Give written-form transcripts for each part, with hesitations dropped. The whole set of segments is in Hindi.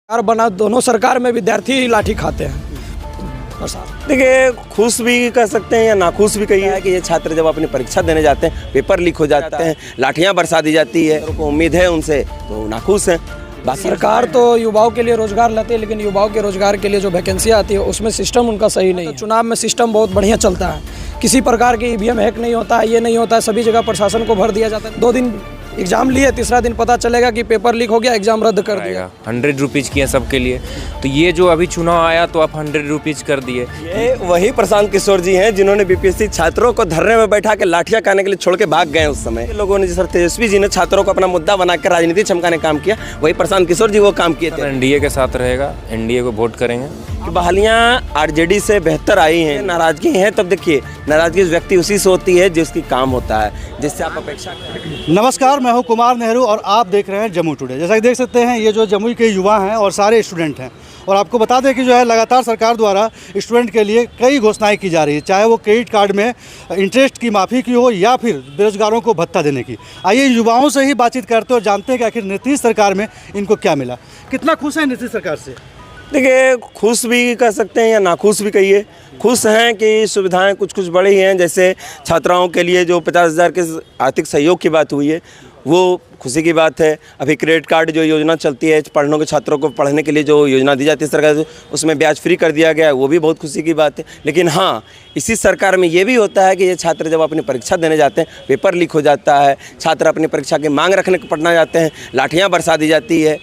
सरकार बना, दोनों सरकार में विद्यार्थी ही लाठी खाते हैं। देखिए, खुश भी कह सकते हैं या नाखुश भी कहिए कि ये छात्र जब अपनी परीक्षा देने जाते हैं, पेपर लीक हो जाते हैं, लाठियां बरसा दी जाती है, उनको उम्मीद है उनसे, तो नाखुश हैं। सरकार तो युवाओं के लिए रोजगार लाती है, लेकिन युवाओं के रोजगार के लिए जो वैकेंसियाँ आती है उसमें सिस्टम उनका सही नहीं है। चुनाव में सिस्टम बहुत बढ़िया चलता है, किसी प्रकार की ईवीएम हैक नहीं होता है, ये नहीं होता है, सभी जगह प्रशासन को भर दिया जाता है। 2 दिन एग्जाम लिए, तीसरा दिन पता चलेगा कि पेपर लीक हो गया, एग्जाम रद्द कर दिया। 100 रुपीज़ किए सबके लिए, तो ये जो अभी चुनाव आया तो आप 100 रुपीज़ कर दिए। ये वही प्रशांत किशोर जी हैं जिन्होंने बीपीएससी छात्रों को धरने में बैठा के लाठियां खाने के लिए छोड़ के भाग गए उस समय। लोगों ने, जिस तेजस्वी जी ने छात्रों को अपना मुद्दा बनाकर राजनीति चमकाने काम किया, वही प्रशांत किशोर जी वो काम किए थे। एनडीए के साथ रहेगा, एनडीए को वोट करेंगे। कि बहालियाँ आरजेडी से बेहतर आई हैं, नाराजगी है, तब देखिए नाराजगी व्यक्ति उसी से होती है जिसकी काम होता है, जिससे आप अपेक्षा करें। नमस्कार, मैं हूं कुमार नेहरू और आप देख रहे हैं जम्मू टुडे। जैसा कि देख सकते हैं, ये जो जम्मू के युवा हैं और सारे स्टूडेंट हैं, और आपको बता दें कि जो है लगातार सरकार द्वारा स्टूडेंट के लिए कई घोषणाएं की जा रही है, चाहे वो क्रेडिट कार्ड में इंटरेस्ट की माफ़ी की हो या फिर बेरोजगारों को भत्ता देने की। आइए युवाओं से ही बातचीत करते हैं और जानते हैं कि आखिर नीतीश सरकार में इनको क्या मिला, कितना खुश है नीतीश सरकार से। देखिए, खुश भी कह सकते हैं या नाखुश भी कहिए। खुश हैं कि सुविधाएं कुछ बढ़ी हैं, जैसे छात्राओं के लिए जो 50,000 के आर्थिक सहयोग की बात हुई है, वो खुशी की बात है। अभी क्रेडिट कार्ड जो योजना चलती है, पढ़ने के छात्रों को पढ़ने के लिए जो योजना दी जाती है सरकार, उसमें ब्याज फ्री कर दिया गया है, वो भी बहुत खुशी की बात है। लेकिन हाँ, इसी सरकार में ये भी होता है कि ये छात्र जब अपनी परीक्षा देने जाते हैं, पेपर लीक हो जाता है, छात्र अपनी परीक्षा की मांग रखने को पढ़ना जाते हैं, लाठियाँ बरसा दी जाती है।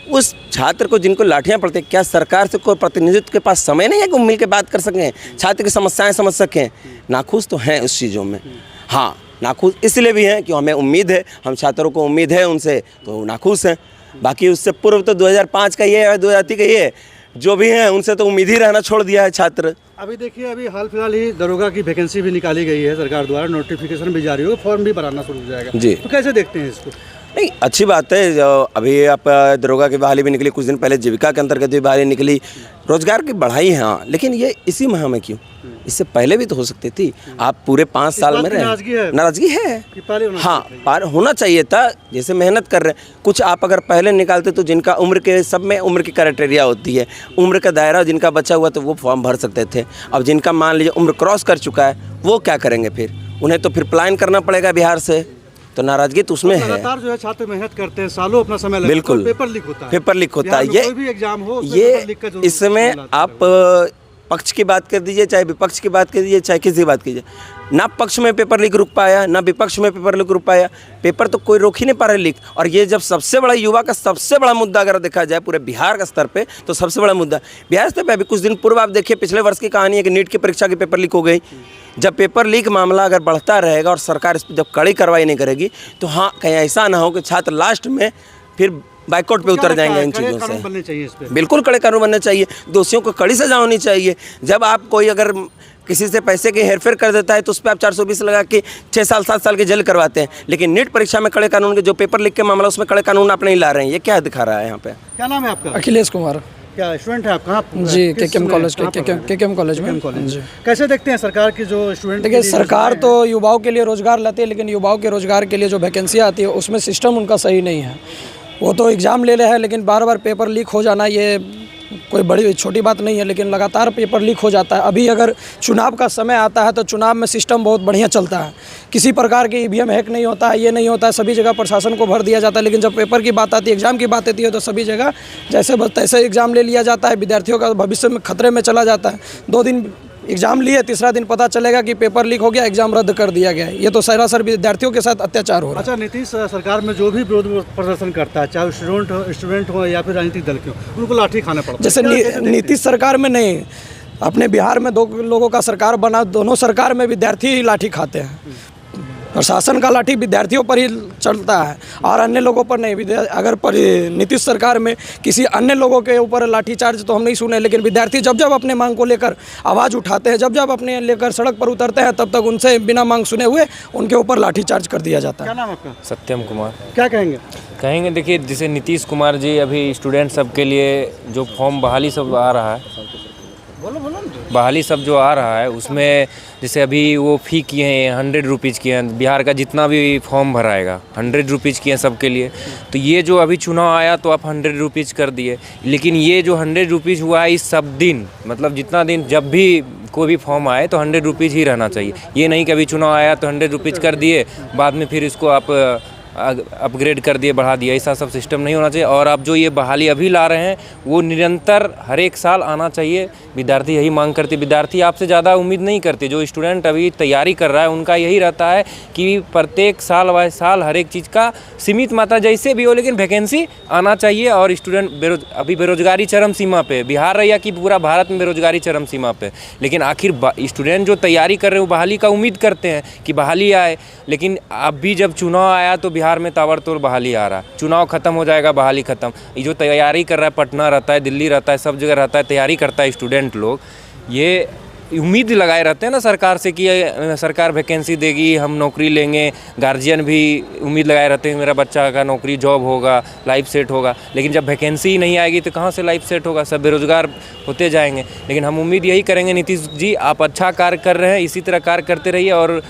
उस छात्र को जिनको लाठियाँ पड़ती हैं, क्या सरकार से कोई प्रतिनिधित्व के पास समय नहीं है कि वो मिल के बात कर सकें, छात्र की समस्याएं समझ सकें? नाखुश तो हैं उस चीज़ों में। हाँ, नाखुश इसलिए भी हैं कि हमें उम्मीद है, हम छात्रों को उम्मीद है उनसे, तो नाखुश हैं। बाकी उससे पूर्व तो 2005 का ये है, 2003 का ये है, जो भी हैं उनसे तो उम्मीद ही रहना छोड़ दिया है छात्र। अभी देखिए, अभी हाल फिलहाल ही दरोगा की वैकेंसी भी निकाली गई है सरकार द्वारा, नोटिफिकेशन भी जारी होगा, फॉर्म भी भराना शुरू हो जाएगा जी। तो कैसे देखते हैं इसको? नहीं, अच्छी बात है। जो अभी आप दरोगा की बहाली भी निकली, कुछ दिन पहले जीविका के अंतर्गत भी बहाली निकली, रोजगार की बढ़ाई है। हाँ, लेकिन ये इसी माह में क्यों? इससे पहले भी तो हो सकती थी। आप पूरे 5 साल में रहे, नाराजगी है। हाँ, पार होना चाहिए था। जैसे मेहनत कर रहे हैं, कुछ आप अगर पहले निकालते तो जिनका उम्र के, सब में उम्र की क्राइटेरिया होती है, उम्र का दायरा जिनका बचा हुआ तो वो फॉर्म भर सकते थे। अब जिनका मान लीजिए उम्र क्रॉस कर चुका है, वो क्या करेंगे फिर? उन्हें तो फिर पलायन करना पड़ेगा बिहार से। तो नाराजगी तो उसमें है। लगातार जो है छात्र मेहनत करते हैं, सालों अपना समय लगता है, बिल्कुल, पेपर लीक होता है, पेपर लीक होता है। कोई भी एग्जाम हो, ये इसमें आप पक्ष की बात कर दीजिए, चाहे विपक्ष की बात कर दीजिए, चाहे किसी की बात कीजिए, ना पक्ष में पेपर लीक रुक पाया, ना विपक्ष में पेपर लीक रुक पाया। पेपर तो कोई रोक ही नहीं पा रहा लीक। और ये जब सबसे बड़ा युवा का सबसे बड़ा मुद्दा अगर देखा जाए पूरे बिहार का स्तर पे, तो सबसे बड़ा मुद्दा बिहार स्तर पे अभी कुछ दिन पूर्व आप देखिए, पिछले वर्ष की कहानी है कि नीट की परीक्षा की पेपर लीक हो गई। जब पेपर लीक मामला अगर बढ़ता रहेगा और सरकार इस पर जब कड़ी कार्रवाई नहीं करेगी, तो हाँ, कहीं ऐसा ना हो कि छात्र लास्ट में फिर बाइकआउट पे उतर जाएंगे इन चीज़ों से। बिल्कुल कड़े कानून बनने चाहिए, दोषियों को कड़ी सजा होनी चाहिए। जब आप कोई अगर किसी से पैसे की हेरफेर कर देता है तो उस पर आप 420 लगा के 6 साल 7 साल की जेल करवाते हैं। लेकिन नीट परीक्षा में कड़े कानून के, जो पेपर लीक के मामला उसमें कड़े कानून आप नहीं ला रहे हैं, ये क्या दिखा रहा है यहाँ पे? क्या नाम है आपका? अखिलेश कुमार। क्या स्टूडेंट है आप? कहाँ? जी, केकेएम कॉलेज में। कैसे देखते हैं सरकार की जो स्टूडेंट? देखिए, सरकार तो युवाओं के लिए रोजगार लाती है, लेकिन युवाओं के रोजगार के लिए जो वैकेंसियाँ आती है उसमें सिस्टम उनका सही नहीं है। वो तो एग्ज़ाम ले रहे हैं, लेकिन बार बार पेपर लीक हो जाना ये कोई बड़ी छोटी बात नहीं है, लेकिन लगातार पेपर लीक हो जाता है। अभी अगर चुनाव का समय आता है तो चुनाव में सिस्टम बहुत बढ़िया चलता है, किसी प्रकार की ईवीएम हैक नहीं होता है, ये नहीं होता है, सभी जगह प्रशासन को भर दिया जाता है। लेकिन जब पेपर की बात आती है, एग्ज़ाम की बात आती है, तो सभी जगह जैसे बस तैसे एग्ज़ाम ले लिया जाता है, विद्यार्थियों का भविष्य में खतरे में चला जाता है। 2 दिन एग्जाम लिए, तीसरा दिन पता चलेगा कि पेपर लीक हो गया, एग्जाम रद्द कर दिया गया है। ये तो सरासर विद्यार्थियों के साथ अत्याचार हो रहा है। अच्छा, नीतीश सरकार में जो भी विरोध प्रदर्शन करता है, चाहे स्टूडेंट हो या फिर राजनीतिक दल के हो, उनको लाठी खाना पड़ता है। जैसे नीतीश सरकार में नहीं, अपने बिहार में 2 लोगों का सरकार बना, दोनों सरकार में विद्यार्थी ही लाठी खाते हैं। प्रशासन का लाठी विद्यार्थियों पर ही चलता है और अन्य लोगों पर नहीं। अगर नीतीश सरकार में किसी अन्य लोगों के ऊपर लाठीचार्ज तो हम नहीं सुने, लेकिन विद्यार्थी जब जब अपने मांग को लेकर आवाज़ उठाते हैं, जब जब अपने लेकर सड़क पर उतरते हैं, तब तक उनसे बिना मांग सुने हुए उनके ऊपर लाठीचार्ज कर दिया जाता है। क्या नाम आपका? सत्यम कुमार। क्या कहेंगे? देखिए, जैसे नीतीश कुमार जी अभी स्टूडेंट सब के लिए जो फॉर्म बहाली सब आ रहा है, बहाली सब जो आ रहा है उसमें जैसे अभी वो फ़ी किए हैं 100 रुपीज़ किए हैं, बिहार का जितना भी फॉर्म भराएगा 100 रुपीज़ किए हैं सबके लिए। तो ये जो अभी चुनाव आया तो आप 100 रुपीज़ कर दिए, लेकिन ये जो 100 रुपीज़ हुआ है इस सब दिन, मतलब जितना दिन जब भी कोई भी फॉर्म आए तो 100 रुपीज़ ही रहना चाहिए। ये नहीं कि अभी चुनाव आया तो 100 रुपीज़ कर दिए, बाद में फिर इसको आप अपग्रेड कर दिए, बढ़ा दिया, ऐसा सब सिस्टम नहीं होना चाहिए। और अब जो ये बहाली अभी ला रहे हैं वो निरंतर हर एक साल आना चाहिए। विद्यार्थी यही मांग करते, विद्यार्थी आपसे ज़्यादा उम्मीद नहीं करते। जो स्टूडेंट अभी तैयारी कर रहा है उनका यही रहता है कि प्रत्येक साल वाय साल हर एक चीज़ का सीमित मात्रा जैसे भी हो, लेकिन वैकेंसी आना चाहिए। और स्टूडेंट अभी बेरोजगारी चरम सीमा पे, बिहार या कि पूरा भारत में बेरोजगारी चरम सीमा पे, लेकिन आखिर स्टूडेंट जो तैयारी कर रहे हैं वो बहाली का उम्मीद करते हैं कि बहाली आए। लेकिन अभी जब चुनाव आया तो बिहार में ताबड़तोड़ बहाली आ रहा है। चुनाव खत्म हो जाएगा, बहाली खत्म। ये जो तैयारी कर रहा है, पटना रहता है, दिल्ली रहता है, सब जगह रहता है, तैयारी करता है स्टूडेंट लोग, ये उम्मीद लगाए रहते हैं ना सरकार से कि सरकार वैकेंसी देगी, हम नौकरी लेंगे। गार्जियन भी उम्मीद लगाए रहते हैं मेरा बच्चा का नौकरी जॉब होगा, लाइफ सेट होगा। लेकिन जब वैकेंसी ही नहीं आएगी तो कहाँ से लाइफ सेट होगा, सब बेरोजगार होते जाएंगे। लेकिन हम उम्मीद यही करेंगे नीतीश जी, आप अच्छा कार्य कर रहे हैं, इसी तरह कार्य करते रहिए और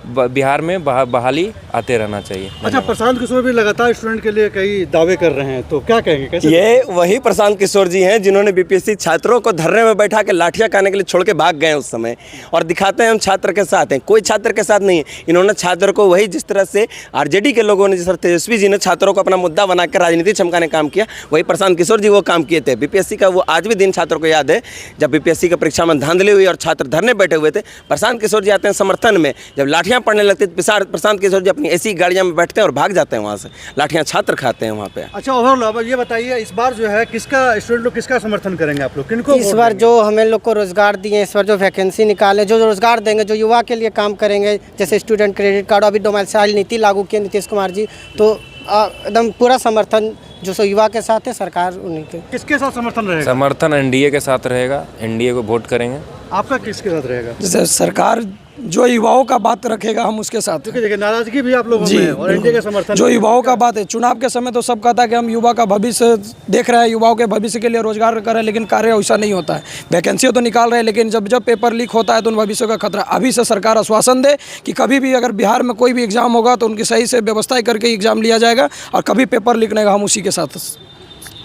बिहार में बहाली आते रहना चाहिए। अच्छा, प्रशांत किशोर भी लगातार स्टूडेंट के लिए कई दावे कर रहे हैं, तो क्या कहेंगे, कैसे? ये वही प्रशांत किशोर जी हैं जिन्होंने बीपीएससी छात्रों को धरने में बैठा के लाठियां खाने के लिए छोड़ के भाग गए उस समय, और दिखाते हैं हम छात्र के साथ हैं। कोई छात्र के साथ नहीं है। इन्होंने छात्र को वही, जिस तरह से आरजेडी के लोगों ने, जिस तरह तेजस्वी जी ने छात्रों को अपना मुद्दा बनाकर राजनीति चमकाने काम किया, वही प्रशांत किशोर जी वो काम किए थे। बीपीएससी का वो आज भी दिन छात्रों को याद है जब बीपीएससी की परीक्षा में धांधली हुई और छात्र धरने बैठे हुए थे। प्रशांत किशोर जी आते हैं समर्थन में, जब लाठियां पड़ने लगती प्रशांत किशोर जी अपनी ऐसी गाड़ियां में बैठते हैं और भाग जाते हैं वहाँ से, लाठियां छात्र खाते हैं वहाँ पे। अच्छा, ओवरऑल अब ये बताइए, इस बार जो है किसका स्टूडेंट लोग किसका समर्थन करेंगे आप लोग, किनको? इस बार जो हमें लोग को रोजगार दिए, इस बार जो वैकेंसी निकाले, जो रोजगार देंगे, जो युवा के लिए काम करेंगे, जैसे स्टूडेंट क्रेडिट कार्ड, अभी डोमिसाइल नीति लागू किए नीतीश कुमार जी, तो एकदम पूरा समर्थन जो सो युवा के साथ है, सरकार उन्हीं के। किसके साथ समर्थन रहेगा? समर्थन एनडीए के साथ रहेगा, एनडीए को वोट करेंगे। आपका किसके साथ रहेगा? जैसे सरकार जो युवाओं का बात रखेगा हम उसके साथ हैं। क्योंकि देखिए नाराजगी भी आप लोगों में है और एनडीए का समर्थन। जो युवाओं का बात है, चुनाव के समय तो सब कहता है कि हम युवा का भविष्य देख रहे हैं, युवाओं के भविष्य के लिए रोजगार कर रहे हैं, लेकिन कार्य वैसा नहीं होता है। वैकेंसी तो निकाल रहे हैं, लेकिन जब जब पेपर लीक होता है तो उन भविष्य का खतरा। अभी से सरकार आश्वासन दे कि कभी भी अगर बिहार में कोई भी एग्जाम होगा तो उनकी सही से व्यवस्था करके एग्जाम लिया जाएगा, और कभी पेपर लीक नहीं होगा, हम उसी के साथ।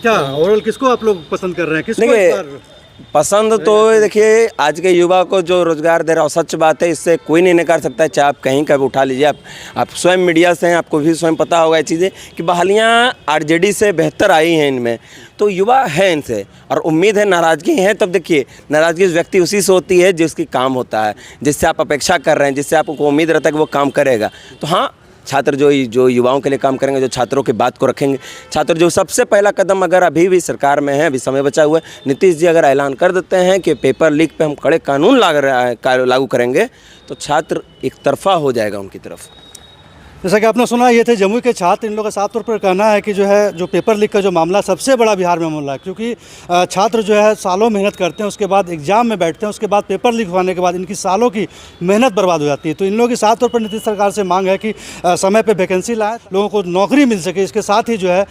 क्या ओवरऑल किसको आप लोग पसंद कर रहे हैं, किसको? पसंद तो देखिए, आज के युवा को जो रोजगार दे रहा है सच बात है, इससे कोई नहीं नकार सकता है। चाहे आप कहीं का भी उठा लीजिए, आप स्वयं मीडिया से हैं, आपको भी स्वयं पता होगा ये चीज़ें कि बहालियाँ आरजेडी से बेहतर आई हैं इनमें, तो युवा है इनसे और उम्मीद है। नाराज़गी है तब देखिए, नाराज़गी उस व्यक्ति उसी से होती है जिसकी काम होता है, जिससे आप अपेक्षा कर रहे हैं, जिससे आपको उम्मीद रहता है कि वो काम करेगा। तो हाँ, छात्र जो युवाओं के लिए काम करेंगे, जो छात्रों की बात को रखेंगे, छात्र जो सबसे पहला कदम अगर अभी भी सरकार में है, अभी समय बचा हुआ है, नीतीश जी अगर ऐलान कर देते हैं कि पेपर लीक पे हम कड़े कानून लागू करेंगे, तो छात्र एक तरफा हो जाएगा उनकी तरफ। जैसा कि आपने सुना, ये थे जमुई के छात्र। इन लोगों का साफ तौर पर कहना है कि जो पेपर लीक का जो मामला सबसे बड़ा बिहार में मामला है, क्योंकि छात्र जो है सालों मेहनत करते हैं, उसके बाद एग्जाम में बैठते हैं, उसके बाद पेपर लीक होने के बाद इनकी सालों की मेहनत बर्बाद हो जाती है। तो इन लोगों की साफ तौर पर नीतीश सरकार से मांग है कि समय पर वैकेंसी लाए, लोगों को नौकरी मिल सके। इसके साथ ही जो है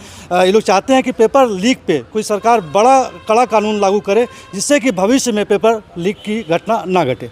ये लोग चाहते हैं कि पेपर लीक पे कोई सरकार बड़ा कड़ा कानून लागू करे, जिससे कि भविष्य में पेपर लीक की घटना ना घटे।